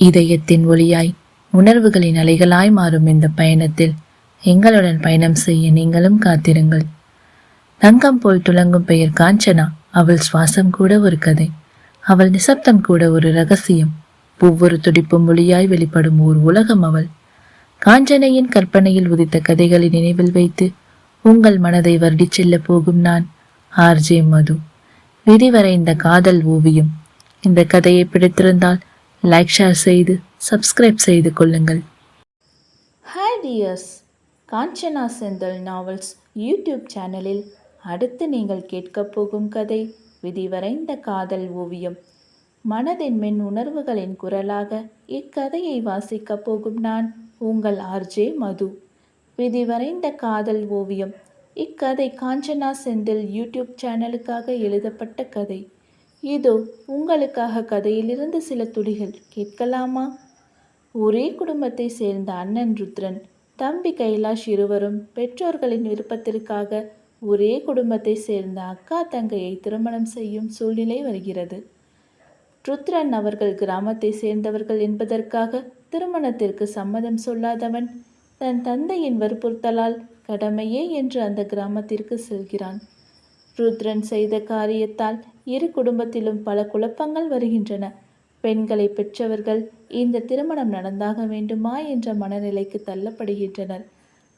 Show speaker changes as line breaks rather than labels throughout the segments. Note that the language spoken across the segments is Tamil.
இதயத்தின் ஒளியாய் உணர்வுகளின் அலைகளாய் மாறும் இந்த பயணத்தில் எங்களுடன் பயணம் செய்ய நீங்களும் காத்திருங்கள். தங்கம் போல் துளங்கும் பெயர் காஞ்சனா. அவள் சுவாசம் கூட ஒரு கதை, அவள் நிசப்தம் கூட ஒரு ரகசியம். ஒவ்வொரு துடிப்பும் ஒளியாய் வெளிப்படும் ஓர் உலகம் அவள். காஞ்சனையின் கற்பனையில் உதித்த கதைகளை நினைவில் வைத்து உங்கள் மனதை வருடிச் செல்ல போகும் நான், ஆர்ஜே மது. விரிவரைந்த காதல் ஓவியம். இந்த கதையை பிடித்திருந்தால் லைக், ஷேர் செய்து சப்ஸ்கிரைப் செய்து கொள்ளுங்கள்.
Hi tears, Kanchana Senthil novels YouTube சேனலில் அடுத்து நீங்கள் கேட்கப் போகும் கதை விதிவரைந்த காதல் ஓவியம். மனதின் மென் உணர்வுகளின் குரலாக இக்கதையை வாசிக்கப் போகும் நான், உங்கள் ஆர்ஜே மது. விதிவரைந்த காதல் ஓவியம். இக்கதை காஞ்சனா செந்தில் யூடியூப் சேனலுக்காக எழுதப்பட்ட கதை. இதோ உங்களுக்காக கதையிலிருந்து சில துளிகள் கேட்கலாமா? ஒரே குடும்பத்தை சேர்ந்த அண்ணன் ருத்ரன், தம்பி கைலாஷ் இருவரும் பெற்றோர்களின் விருப்பத்திற்காக ஒரே குடும்பத்தை சேர்ந்த அக்கா தங்கையை திருமணம் செய்யும் சூழ்நிலை வருகிறது. ருத்ரன் அவர்கள் கிராமத்தை சேர்ந்தவர்கள் என்பதற்காக திருமணத்திற்கு சம்மதம் சொல்லாதவன் தன் தந்தையின் வற்புறுத்தலால் கடமையே என்று அந்த கிராமத்திற்கு செல்கிறான். ருத்ரன் செய்த காரியத்தால் இரு குடும்பத்திலும் பல குழப்பங்கள் வருகின்றன. பெண்களை பெற்றவர்கள் இந்த திருமணம் நடந்தாக வேண்டுமா என்ற மனநிலைக்கு தள்ளப்படுகின்றனர்.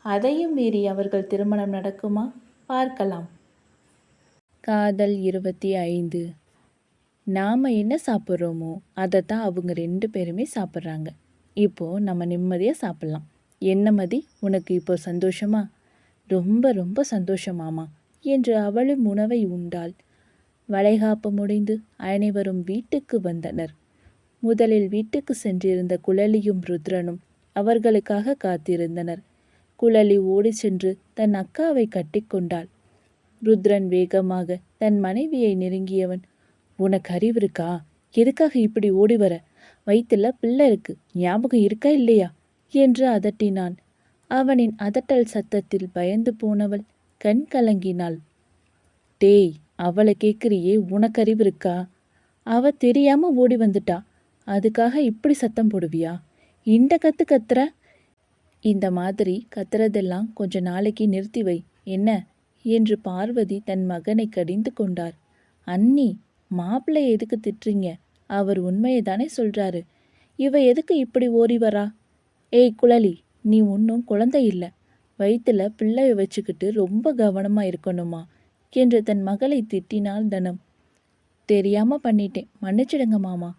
அதையும் மீறி அவர்கள் திருமணம் நடக்குமா? பார்க்கலாம்.
காதல் 25. நாம் என்ன சாப்பிட்றோமோ அதைத்தான் அவங்க 2 பேருமே சாப்பிட்றாங்க. இப்போது நம்ம நிம்மதியாக சாப்பிட்லாம். என்ன மதி, உனக்கு இப்போ சந்தோஷமா? ரொம்ப ரொம்ப சந்தோஷமாமா என்று அவளும் உணவை உண்டாள். வளைகாப்பு முடிந்து அனைவரும் வீட்டுக்கு வந்தனர். முதலில் வீட்டுக்கு சென்றிருந்த குழலியும் ருத்ரனும் அவர்களுக்காக காத்திருந்தனர். குழலி ஓடி சென்று தன் அக்காவை கட்டிக்கொண்டாள். ருத்ரன் வேகமாக தன் மனைவியை நெருங்கியவன், உனக்கு அறிவு இருக்கா? எதுக்காக இப்படி ஓடி வர? வயிற்றுல பிள்ளை இருக்கு, ஞாபகம் இருக்கா இல்லையா என்று அதட்டினான். அவனின் அதட்டல் சத்தத்தில் பயந்து போனவள் கண் கலங்கினாள். டேய், அவளை கேட்குறியே, உனக்கு அறிவு இருக்கா? அவ தெரியாம ஓடி வந்துட்டா, அதுக்காக இப்படி சத்தம் போடுவியா? இந்த கத்துற? இந்த மாதிரி கத்துறதெல்லாம் கொஞ்ச நாளைக்கு நிறுத்தி வை என்ன என்று பார்வதி தன் மகனை கடிந்து கொண்டார். அண்ணி, மாப்பிள்ளை எதுக்கு திட்டுறீங்க? அவர் உண்மையை தானே சொல்றாரு. இவ எதுக்கு இப்படி ஓடி வரா? ஏய் குழலி, நீ ஒன்றும் குழந்தை இல்லை. வயிற்றுல பிள்ளைய வச்சுக்கிட்டு ரொம்ப கவனமாக இருக்கணுமா என்று தன் மகளை திட்டினாள் தனம். தெரியாம பண்ணிட்டேன், மன்னிச்சிடுங்க மாமா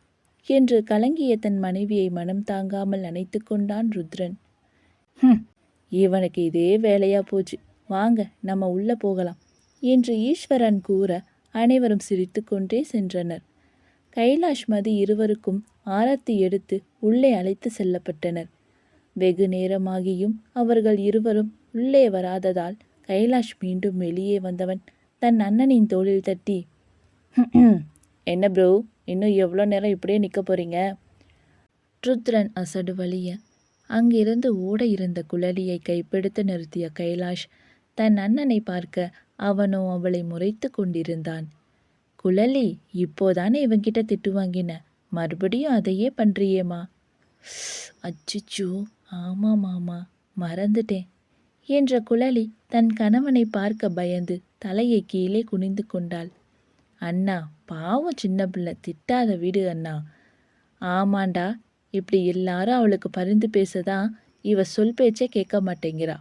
என்று கலங்கிய தன் மனைவியை மனம் தாங்காமல் அணைத்து கொண்டான் ருத்ரன். இவனுக்கு இதே வேலையா போச்சு, வாங்க நம்ம உள்ள போகலாம் என்று ஈஸ்வரன் கூற அனைவரும் சிரித்து கொண்டே சென்றனர். கைலாஷ் மதி இருவருக்கும் ஆரத்தி எடுத்து உள்ளே அழைத்து செல்லப்பட்டனர். வெகு நேரமாகியும் அவர்கள் இருவரும் உள்ளே வராததால் கைலாஷ் மீண்டும் வெளியே வந்தவன் தன் அண்ணனின் தோளில் தட்டி, என்ன ப்ரோ, இன்னும் எவ்வளோ நேரம் இப்படியே நிற்க போறீங்க? ருத்ரன் அசடு வலிய அங்கிருந்து ஓட இருந்த குழலியை கைப்பிடித்து நிறுத்திய கைலாஷ் தன் அண்ணனை பார்க்க அவனோ அவளை முறைத்து கொண்டிருந்தான். குழலி, இப்போதானே இவங்கிட்ட திட்டு வாங்கின, மறுபடியும் அதையே பண்றியேம்மா? அச்சிச்சோ, ஆமா மாமா, மறந்துட்டேன் என்ற குழலி தன் கணவனை பார்க்க பயந்து தலையை கீழே குனிந்து கொண்டாள். அண்ணா, பாவம் சின்ன பிள்ளை, திட்டாத விடு அண்ணா. ஆமாண்டா, இப்படி எல்லாரும் அவளுக்கு பரிந்து பேசதான் இவ சொல் பேச்சே கேட்க மாட்டேங்கிறா.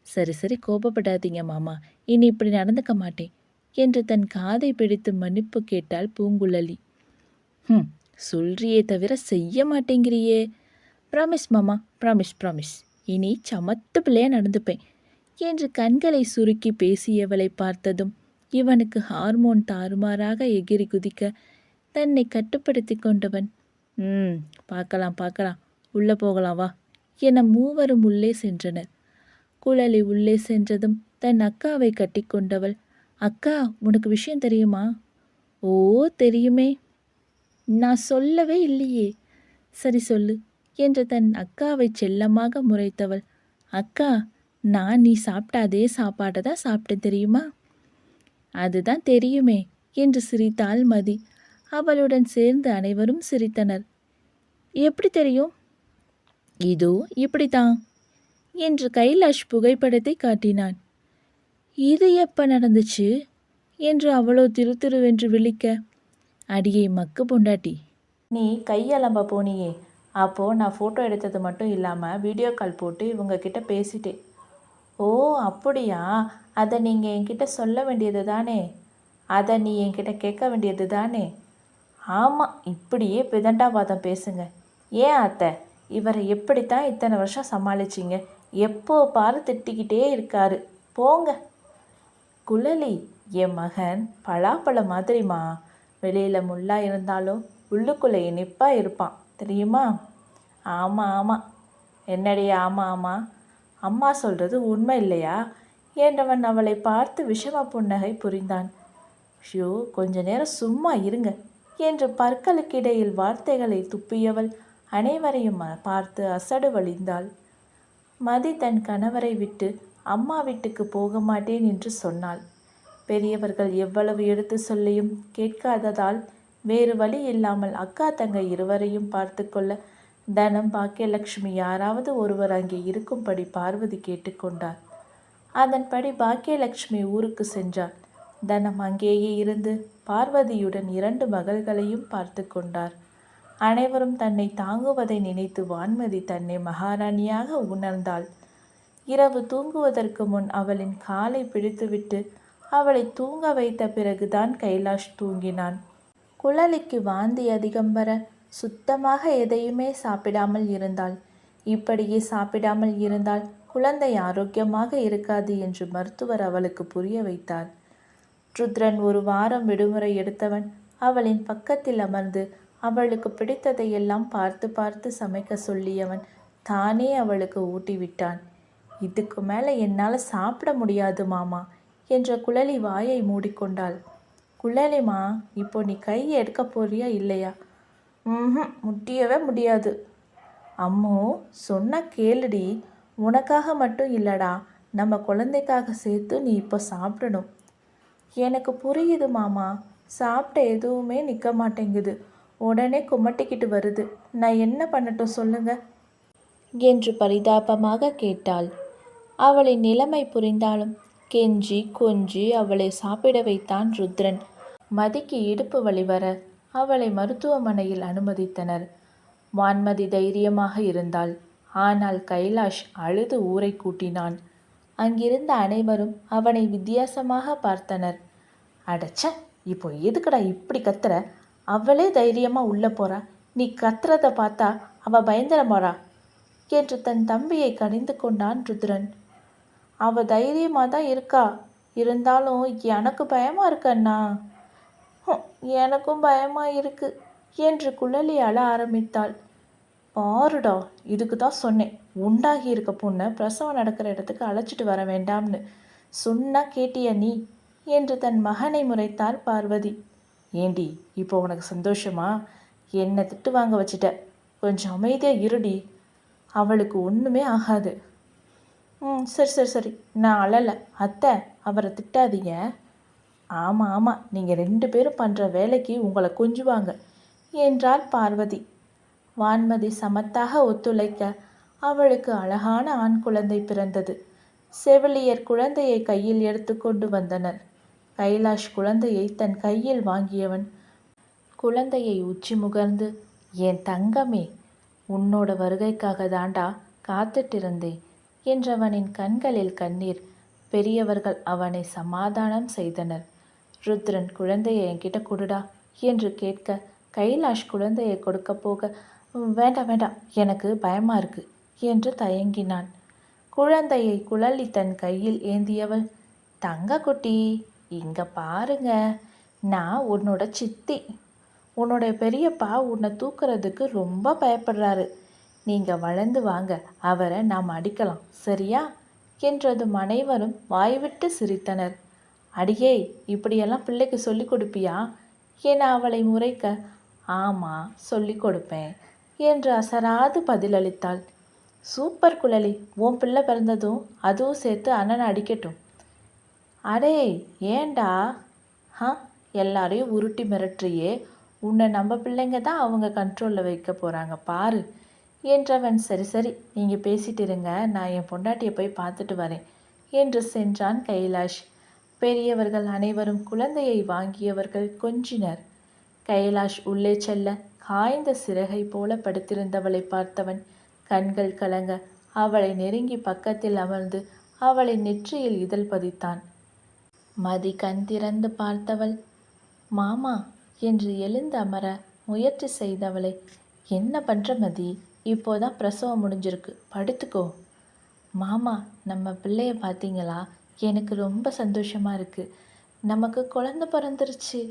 சரி சரி, கோபப்படாதீங்க மாமா, இனி இப்படி நடந்துக்க மாட்டேன் என்று தன் காதை பிடித்து மன்னிப்பு கேட்டாள் பூங்குழலி. சொல்றியே தவிர செய்ய மாட்டேங்கிறியே. ப்ராமிஸ் மாமா, ப்ராமிஸ் ப்ராமிஸ், இனி சமத்து பிள்ளையா நடந்துப்பேன் என்று கண்களை சுருக்கி பேசியவளை பார்த்ததும் இவனுக்கு ஹார்மோன் தாறுமாறாக எகிரி குதிக்க தன்னை கட்டுப்படுத்தி கொண்டவன், பார்க்கலாம் பார்க்கலாம், உள்ளே போகலாம் வா என மூவரும் உள்ளே சென்றனர். குழலி உள்ளே சென்றதும் தன் அக்காவை கட்டி கொண்டவள், அக்கா, உனக்கு விஷயம் தெரியுமா? ஓ தெரியுமே, நான் சொல்லவே இல்லையே. சரி சொல்லு என்று தன் அக்காவை செல்லமாக முறைத்தவள், அக்கா, நான் நீ சாப்பிட்ட அதே சாப்பாட்டை தான் சாப்பிட்டேன் தெரியுமா? அதுதான் தெரியுமே என்று சிரித்தாள் மதி. அவளுடன் சேர்ந்து அனைவரும் சிரித்தனர். எப்படி தெரியும்? இதோ இப்படித்தான் என்று கைலாஷ் புகைப்படத்தை காட்டினான். இது எப்ப நடந்துச்சு என்று அவளோ திருதிருவென்று விழிக்க, அடியே மக்கு பொண்டாட்டி,
நீ கையலம்ப போனியே, அப்போது நான் ஃபோட்டோ எடுத்தது மட்டும் இல்லாமல் வீடியோ கால் போட்டு இவங்க கிட்ட பேசிட்டேன். ஓ அப்படியா? அதை நீங்கள் என்கிட்ட சொல்ல வேண்டியது தானே? அதை நீ என்கிட்ட கேட்க வேண்டியது தானே? ஆமாம், இப்படியே பிதண்டாவாதம் பேசுங்க. ஏன் அத்தை, இவரை எப்படித்தான் இத்தனை வருஷம் சமாளிச்சிங்க? எப்போ பாரு திட்டிக்கிட்டே இருக்காரு. போங்க. குழலி, என் மகன் பலாப்பழம் மாதிரிமா. வெளியில் முள்ளா இருந்தாலும் உள்ளுக்குள்ளே இனிப்பாக இருப்பான் தெரியுமா? ஆமாம் ஆமாம். என்னடி ஆமாம் ஆமாம்? அம்மா சொல்கிறது உண்மை இல்லையா என்றவன் அவளை பார்த்து விஷம புன்னகை புரிந்தான். ஷோ, கொஞ்ச நேரம் சும்மா இருங்க என்று பற்களுக்கிடையில் வார்த்தைகளை துப்பியவள் அனைவரையும் பார்த்து அசடு வழிந்தாள். மதி தன் கணவரை விட்டு அம்மா வீட்டுக்கு போக மாட்டேன் என்று சொன்னாள். பெரியவர்கள் எவ்வளவு எடுத்து சொல்லியும் கேட்காததால் வேறு வழி இல்லாமல் அக்கா தங்கை இருவரையும் பார்த்து கொள்ள தனம், பாக்கியலட்சுமி யாராவது ஒருவர் அங்கே இருக்கும்படி பார்வதி கேட்டுக்கொண்டார். அதன்படி பாக்கியலட்சுமி ஊருக்கு சென்றார். தனம் அங்கேயே இருந்து பார்வதியுடன் 2 மகள்களையும் பார்த்து கொண்டார். அனைவரும் தன்னை தாங்குவதை நினைத்து வான்மதி தன்னை மகாராணியாக உணர்ந்தாள். இரவு தூங்குவதற்கு முன் அவளின் காலை பிடித்துவிட்டு அவளை தூங்க வைத்த பிறகுதான் கைலாஷ் தூங்கினான். குழலிக்கு வாந்தி அதிகம் வர சுத்தமாக எதையுமே சாப்பிடாமல் இருந்தாள். இப்படியே சாப்பிடாமல் இருந்தால் குழந்தை ஆரோக்கியமாக இருக்காது என்று மருத்துவர் அவளுக்கு புரிய வைத்தார். ருத்ரன் 1 வாரம் விடுமுறை எடுத்தவன் அவளின் பக்கத்தில் அமர்ந்து அவளுக்கு பிடித்ததையெல்லாம் பார்த்து பார்த்து சமைக்க சொல்லியவன் தானே அவளுக்கு ஊட்டிவிட்டான். இதுக்கு மேலே என்னால் சாப்பிட முடியாது மாமா என்ற குழலி வாயை மூடிக்கொண்டாள். குழலிமா, இப்போ நீ கை எடுக்க போறியா இல்லையா? முடியவே முடியாது. அம்மோ, சொன்ன கேளுடி. உனக்காக மட்டும் இல்லடா, நம்ம குழந்தைக்காக சேர்த்து நீ இப்போ சாப்பிடணும். எனக்கு புரியுது மாமா. சாப்பிட்ட எதுவுமே நிற்க மாட்டேங்குது. உடனே குமட்டிக்கிட்டு வருது. நான் என்ன பண்ணட்டும் சொல்லுங்க என்று பரிதாபமாக கேட்டாள். அவளின் நிலைமை புரிந்தாலும் கெஞ்சி கொஞ்சி அவளை சாப்பிட வைத்தான் ருத்ரன். மதிக்கு இடுப்பு வலி வர அவளை மருத்துவமனையில் அனுமதித்தனர். வான்மதி தைரியமாக இருந்தாள். ஆனால் கைலாஷ் அழுது ஊரை கூட்டினான். அங்கிருந்த அனைவரும் அவனை வித்தியாசமாக பார்த்தனர். அடச்ச, இப்போ எதுக்குடா இப்படி கத்துற? அவளே தைரியமா உள்ள போறா, நீ கத்துறத பார்த்தா அவ பயந்துட போறா என்று தன் தம்பியை கடிந்து கொண்டான் ருத்ரன். அவ தைரியமாக தான் இருக்கா, இருந்தாலும் எனக்கு பயமா இருக்கண்ணா. எனக்கும் பயமா இருக்கு என்று குழலி அழ ஆரம்பித்தாள். பாருடா, இதுக்கு தான் சொன்னேன், உண்டாகி இருக்க பொண்ணை பிரசவம் நடக்கிற இடத்துக்கு அழைச்சிட்டு வர வேண்டாம்னு. சொன்னா கேட்டியா நீ என்று தன் மகனை முறைத்தார் பார்வதி. ஏண்டி, இப்போ உனக்கு சந்தோஷமா? என்னை திட்டு வாங்க வச்சிட்ட. கொஞ்சம் அமைதியாக இருடி. அவளுக்கு ஒன்றுமே ஆகாது. சரி சரி சரி, நான் அழலை. அத்தை, அவரை திட்டாதீங்க. ஆமாம் ஆமாம், நீங்கள் 2 பேரும் பண்ணுற வேலைக்கு உங்களை கொஞ்சுவாங்க என்றாள் பார்வதி. வான்மதி சமத்தாக ஒத்துழைக்க அவளுக்கு அழகான ஆண் குழந்தை பிறந்தது. செவிலியர் குழந்தையை கையில் எடுத்துக்கொண்டு வந்தனர். கைலாஷ் குழந்தையை தன் கையில் வாங்கியவன் குழந்தையை உச்சி முகர்ந்து, என் தங்கமே, உன்னோட வருகைக்காக தாண்டா காத்துட்டிருந்தேன் என்றவனின் கண்களில் கண்ணீர். பெரியவர்கள் அவனை சமாதானம் செய்தனர். ருத்ரன், குழந்தையை என்கிட்ட கொடுடா என்று கேட்க கைலாஷ் குழந்தையை கொடுக்க போக, வேண்டாம் வேண்டாம், எனக்கு பயமா இருக்கு என்று தயங்கினான். குழந்தையை குழலி தன் கையில் ஏந்தியவள், தங்க குட்டி, இங்க பாருங்க, நான் உன்னோட சித்தி. உன்னோட பெரியப்பா உன்னை தூக்குறதுக்கு ரொம்ப பயப்படுறாரு. நீங்கள் வளர்ந்து வாங்க, அவரை நாம் அடிக்கலாம், சரியா என்றதும் அனைவரும் வாய்விட்டு சிரித்தனர். அடியே, இப்படியெல்லாம் பிள்ளைக்கு சொல்லி கொடுப்பியா என அவளை முறைக்க, ஆமாம் சொல்லி கொடுப்பேன் என்று அசராது பதிலளித்தாள். சூப்பர் குழலி, உன் பிள்ளை பிறந்ததும் அதுவும் சேர்த்து அண்ணனை அடிக்கட்டும். அடே ஏண்டா? எல்லாரையும் உருட்டி மிரட்டுறியே, உன்னை நம்ம பிள்ளைங்க தான் அவங்க கண்ட்ரோலில் வைக்க போகிறாங்க பாரு என்றவன். சரி சரி, நீங்கள் பேசிட்டு இருங்க, நான் என் பொண்டாட்டியை போய் பார்த்துட்டு வரேன் என்று சென்றான் கைலாஷ். பெரியவர்கள் அனைவரும் குழந்தையை வாங்கியவர்கள் கொஞ்சினர். கைலாஷ் உள்ளே செல்ல காய்ந்த சிறகை போல படுத்திருந்தவளை பார்த்தவன் கண்கள் கலங்க அவளை நெருங்கி பக்கத்தில் அமர்ந்து அவளின் நெற்றியில் இதழ் பதித்தான். மதி கண் திறந்து பார்த்தவள் மாமா என்று எழுந்து அமர முயற்சி செய்தவளை, என்ன பண்ற மதி, இப்போதான் பிரசவம் முடிஞ்சிருக்கு, படுத்துக்கோ. மாமா, நம்ம பிள்ளைய பார்த்தீங்களா, எனக்கு ரொம்ப சந்தோஷமா இருக்கு, நமக்கு குழந்தை பிறந்துருச்சு.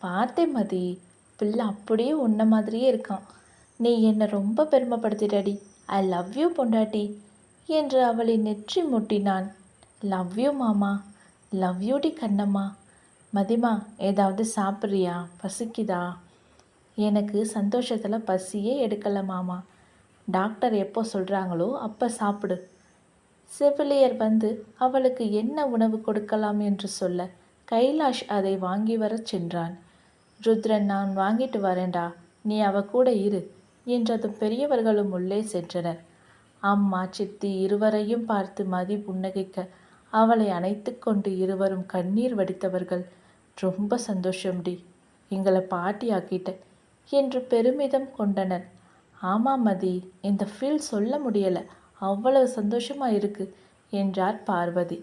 பார்த்தேன் மதி, பிள்ளை அப்படியே உன்ன மாதிரியே இருக்கான். நீ என்னை ரொம்ப பெருமைப்படுத்திட்டடி. ஐ லவ் யூ பொண்டாட்டி என்று அவளை நெற்றி முட்டினான். லவ் யூ மாமா, லவ் யூடி கண்ணம்மா. மதிமா, ஏதாவது சாப்பிட்றியா, பசிக்குதா? எனக்கு சந்தோஷத்தில் பசியே எடுக்கலை மாமா. டாக்டர் எப்போ சொல்கிறாங்களோ அப்போ சாப்பிடு. செவிலியர் வந்து அவளுக்கு என்ன உணவு கொடுக்கலாம் என்று சொல்ல கைலாஷ் அதை வாங்கி வரச் சென்றான். ருத்ரன், நான் வாங்கிட்டு வரேன்டா, நீ அவ கூட இரு என்றதும் பெரியவர்களும் உள்ளே சென்றனர். அம்மா சித்தி இருவரையும் பார்த்து மதி புன்னகைக்க அவளை அணைத்து கொண்டு இருவரும் கண்ணீர் வடித்தவர்கள். ரொம்ப சந்தோஷம்டி, எங்களை பாட்டி ஆக்கிட்ட என்று பெருமிதம் கொண்டனர். ஆமாம் மதி, இந்த ஃபீல் சொல்ல முடியலை, அவ்வளவு சந்தோஷமா இருக்கு என்றார் பார்வதி.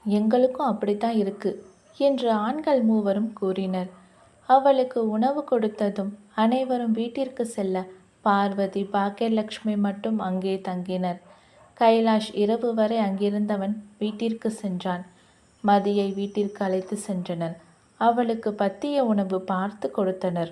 எங்களுக்கும் அப்படித்தான் இருக்கு என்று ஆண்கள் மூவரும் கூறினர். அவளுக்கு உணவு கொடுத்ததும் அனைவரும் வீட்டிற்கு செல்ல பார்வதி பாக்கியலட்சுமி மட்டும் அங்கே தங்கினர். கைலாஷ் இரவு வரை அங்கிருந்தவன் வீட்டிற்கு சென்றான். மதியை வீட்டிற்கு அழைத்து சென்றனர். அவளுக்கு பத்திய உணவு பார்த்து கொடுத்தனர்.